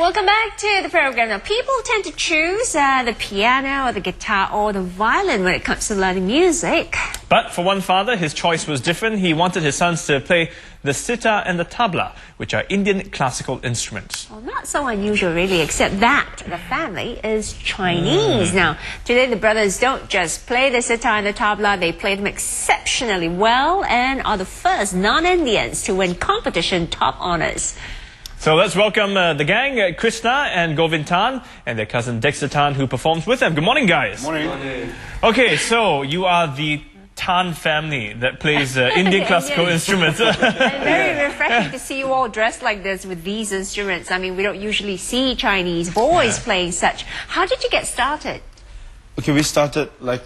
welcome back to the program. Now, people tend to choose the piano or the guitar or the violin when it comes to learning music. But for one father, his choice was different. He wanted his sons to play the sitar and the tabla, which are Indian classical instruments. Well, not so unusual, really, except that the family is Chinese. Now, today the brothers don't just play the sitar and the tabla, they play them exceptionally well and are the first non-Indians to win competition top honors. So let's welcome the gang, Krsna and Govin Tan, and their cousin Dexter Tan, who performs with them. Good morning, guys. Morning. Okay, so you are the Tan family that plays Indian classical instruments. And very refreshing to see you all dressed like this with these instruments. I mean, we don't usually see Chinese boys playing such. How did you get started? Okay, we started like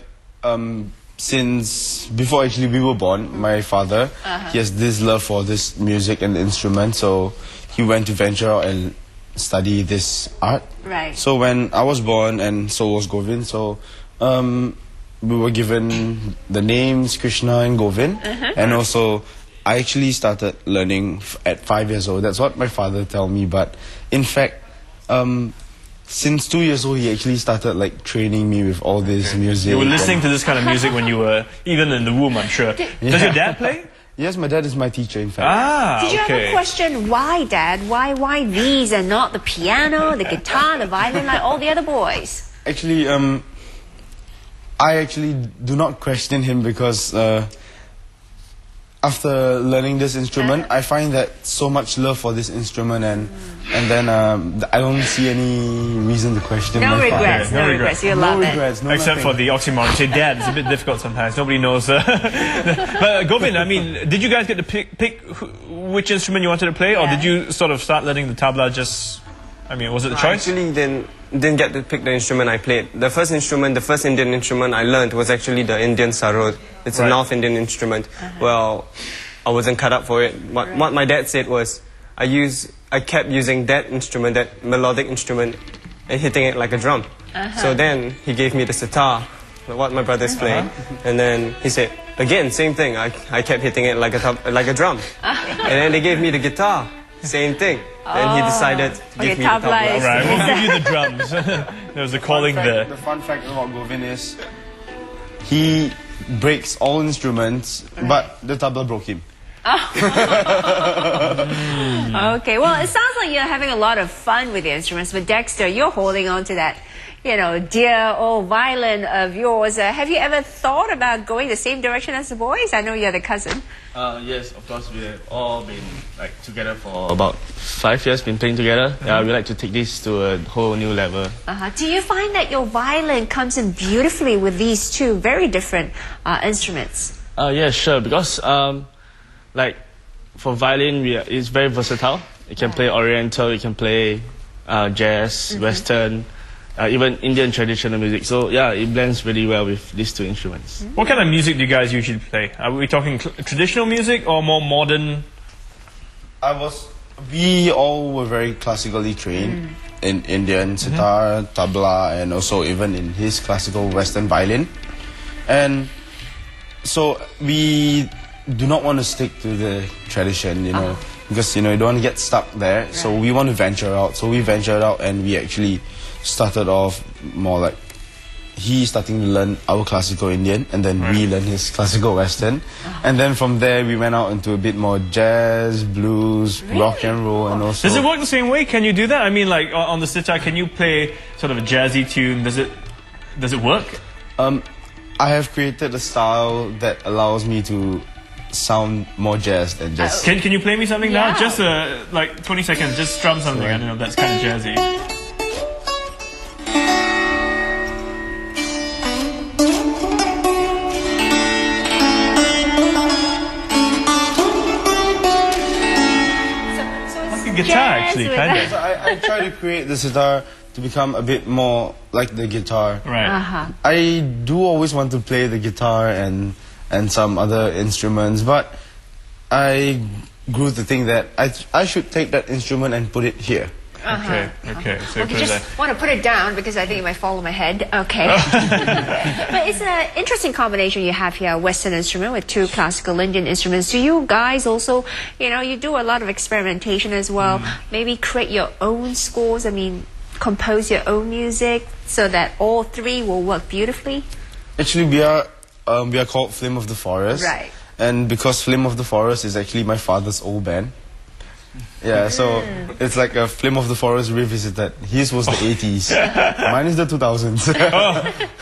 since before actually we were born. My father, he has this love for this music and instrument, so he went to venture out and study this art. Right. So when I was born, and so was Govin, so we were given the names Krsna and Govin, and also I actually started learning at 5 years old. That's what my father told me, but in fact, since 2 years old, he actually started like training me with all this music. You were listening to this kind of music when you were even in the womb, I'm sure. Does your dad play? Yes, my dad is my teacher, in fact. Ah, Did you okay. have a question, why, Dad? Why these and not the piano, the guitar, the violin, like all the other boys? Actually, I actually do not question him because after learning this instrument, I find that so much love for this instrument, and then I don't see any reason to question No my regrets, father. no regrets. You love it. Regrets, no Except nothing. for the oxymoron. Say dad, it's a bit difficult sometimes. Nobody knows. But Govin, I mean, did you guys get to pick which instrument you wanted to play, or did you sort of start learning the tabla just, I mean, was it the choice? I actually didn't get to pick the instrument I played. The first Indian instrument I learned was actually the Indian sarod. It's a North Indian instrument. Well, I wasn't cut up for it. What my dad said was, I kept using that instrument, that melodic instrument, and hitting it like a drum. So then he gave me the sitar, what my brothers play, and then he said, again, same thing. I kept hitting it like a drum, and then they gave me the guitar, same thing. Then he decided to give me the tabla. Right, we'll give you the drums. There was a calling there. The fun fact about Govin is he breaks all instruments, but the tabla broke him. Okay, well, it sounds like you're having a lot of fun with the instruments, but Dexter, you're holding on to that, you know, dear old violin of yours. Have you ever thought about going the same direction as the boys? I know you're the cousin. Yes, of course, we have all been like together for about 5 years, been playing together. Yeah, we like to take this to a whole new level. Do you find that your violin comes in beautifully with these two very different instruments? Yeah, sure, because like for violin, it's very versatile. You can play Oriental, you can play jazz, Western, even Indian traditional music. So yeah, it blends really well with these two instruments. What kind of music do you guys usually play? Are we talking traditional music or more modern? We all were very classically trained in Indian sitar, tabla, and also even in his classical Western violin. And so we do not want to stick to the tradition, you know, because, you know, you don't want to get stuck there. Right. So we want to venture out. So we ventured out and we actually started off more like he starting to learn our classical Indian, and then we learn his classical Western. And then from there we went out into a bit more jazz, blues, rock and roll, and also... Does it work the same way? Can you do that? I mean, like on the sitar, can you play sort of a jazzy tune? Does it work? I have created a style that allows me to sound more jazz than just... Can you play me something now? Just like 20 seconds, just strum something. I don't know, that's kind of jazzy. Guitar, actually, kind of. So I try to create the sitar to become a bit more like the guitar. Right. I do always want to play the guitar and some other instruments, but I grew to think that I should take that instrument and put it here. Okay, okay. So Okay, just want to put it down because I think it might fall on my head. Okay. But it's an interesting combination you have here, a Western instrument with two classical Indian instruments. Do you guys also, you do a lot of experimentation as well, maybe create your own scores, compose your own music so that all three will work beautifully? Actually, we are called Flame of the Forest. Right. And because Flame of the Forest is actually my father's old band. Yeah, so it's like a Flame of the Forest revisited. His was the 80s. Mine is the 2000s.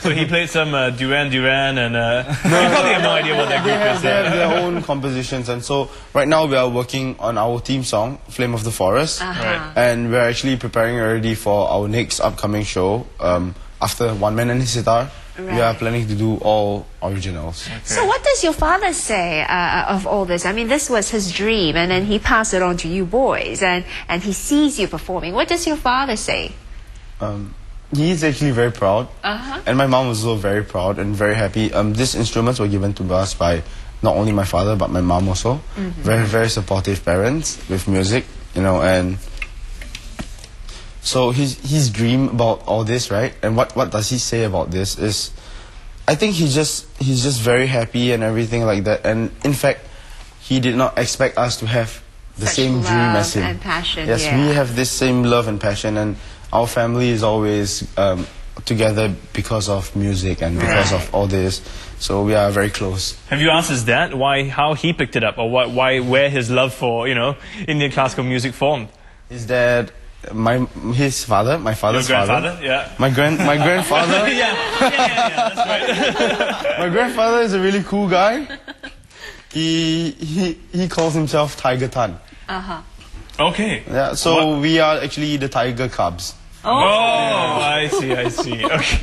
So he played some Duran Duran and you probably have no idea what that group is. They have their own compositions, and so right now we are working on our theme song, Flame of the Forest. Right. And we're actually preparing already for our next upcoming show. After One Man and His Sitar, we are planning to do all originals. Okay. So what does your father say of all this? This was his dream, and then he passed it on to you boys, and he sees you performing. What does your father say? He's actually very proud, and my mom was also very proud and very happy. These instruments were given to us by not only my father but my mom also. Very, very supportive parents with music, and so his dream about all this, right? And what does he say about this is, I think he's just very happy and everything like that. And in fact, he did not expect us to have the Such same dream as him. and passion. Yes, yeah. we have this same love and passion, and our family is always together because of music and because of all this. So we are very close. Have you asked his dad how he picked it up, or where his love for Indian classical music formed? His dad, his father, my father's Your father. grandfather? Yeah. My grandfather. yeah, that's right. My grandfather is a really cool guy. He calls himself Tiger Tan. Okay. Yeah, so we are actually the Tiger Cubs. Oh, I see. Okay.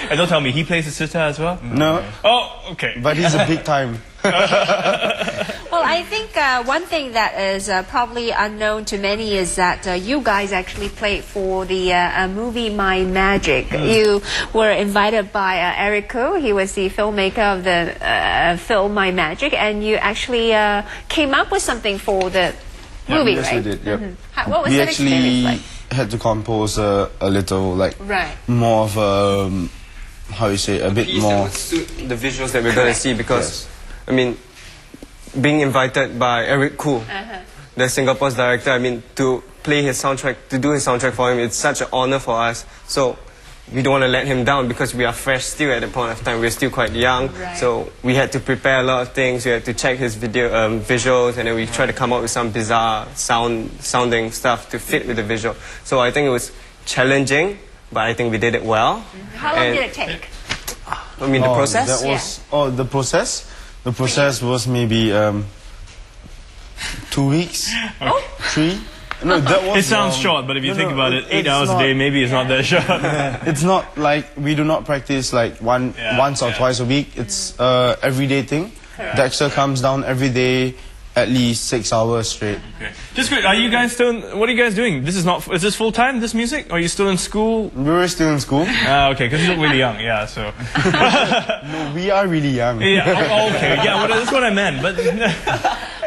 And don't tell me, he plays the sitar as well? No. Oh, okay. But he's a big time. Well, I think one thing that is probably unknown to many is that you guys actually played for the movie My Magic. You were invited by Eric Koo. He was the filmmaker of the film My Magic, and you actually came up with something for the movie, yes, right? we did. Yep. What was We that experience actually like? had to compose a little, Right. more of a, a bit Piece more. that would suit the visuals that we're going to see, because being invited by Eric Koo, the Singapore's director, to play his soundtrack, to do his soundtrack for him, it's such an honor for us. So we don't want to let him down, because we are fresh still at the point of time. We're still quite young, so we had to prepare a lot of things. We had to check his visuals, and then we tried to come up with some bizarre sounding stuff to fit with the visual. So I think it was challenging, but I think we did it well. How long did it take? The process? That was, the process? The process was maybe 2 weeks, 3. No, that was. It sounds short, but if you think about it, 8 hours a day, maybe it's not that short. It's not like we do not practice like once or twice a week. It's everyday thing. Dexter comes down every day, at least 6 hours straight. Okay. Just quick, are you guys still? What are you guys doing? Is this full time? This music? Or are you still in school? We were still in school. Okay, because you look really young. Yeah, so. No, we are really young. Yeah. Oh, okay. Yeah, well, that's what I meant. But.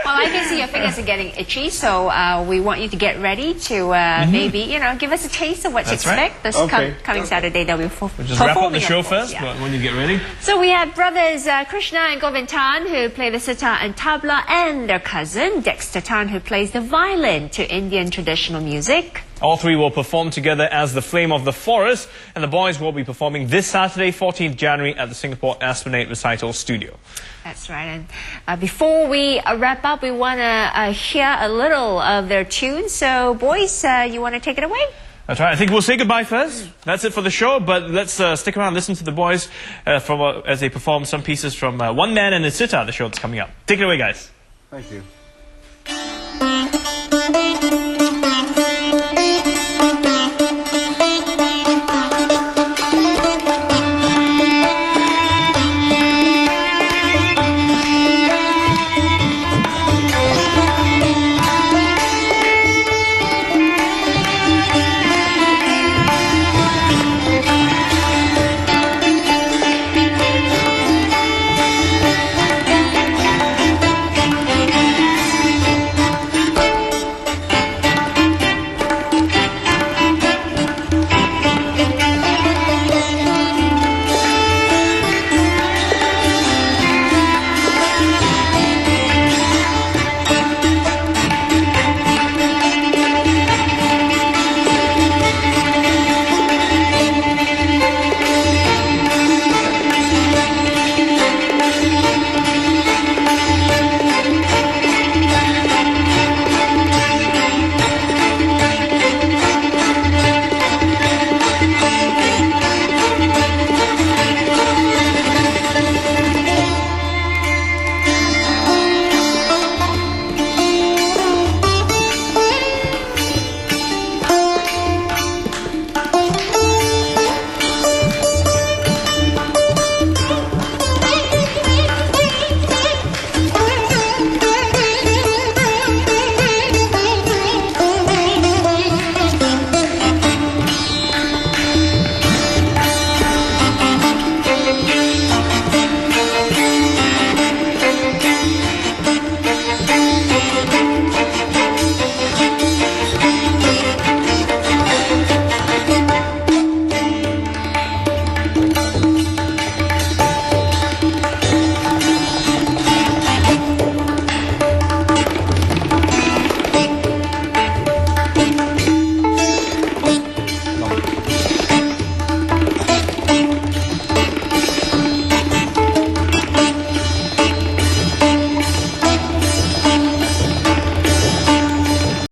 Well, I can see your fingers are getting itchy, so we want you to get ready to maybe, give us a taste of what to That's right. expect this Okay. coming Saturday that we'll Just wrap up the performing, show of course, first, but when you get ready. So we have brothers Krsna and Govin Tan, who play the sitar and tabla, and their cousin Dexter Tan, who plays the violin to Indian traditional music. All three will perform together as the Flame of the Forest, and the boys will be performing this Saturday, 14th January, at the Singapore Esplanade Recital Studio. That's right. And before we wrap up, we want to hear a little of their tune. So, boys, you want to take it away? That's right. I think we'll say goodbye first. That's it for the show, but let's stick around and listen to the boys as they perform some pieces from One Man and His Sitar, the show that's coming up. Take it away, guys. Thank you.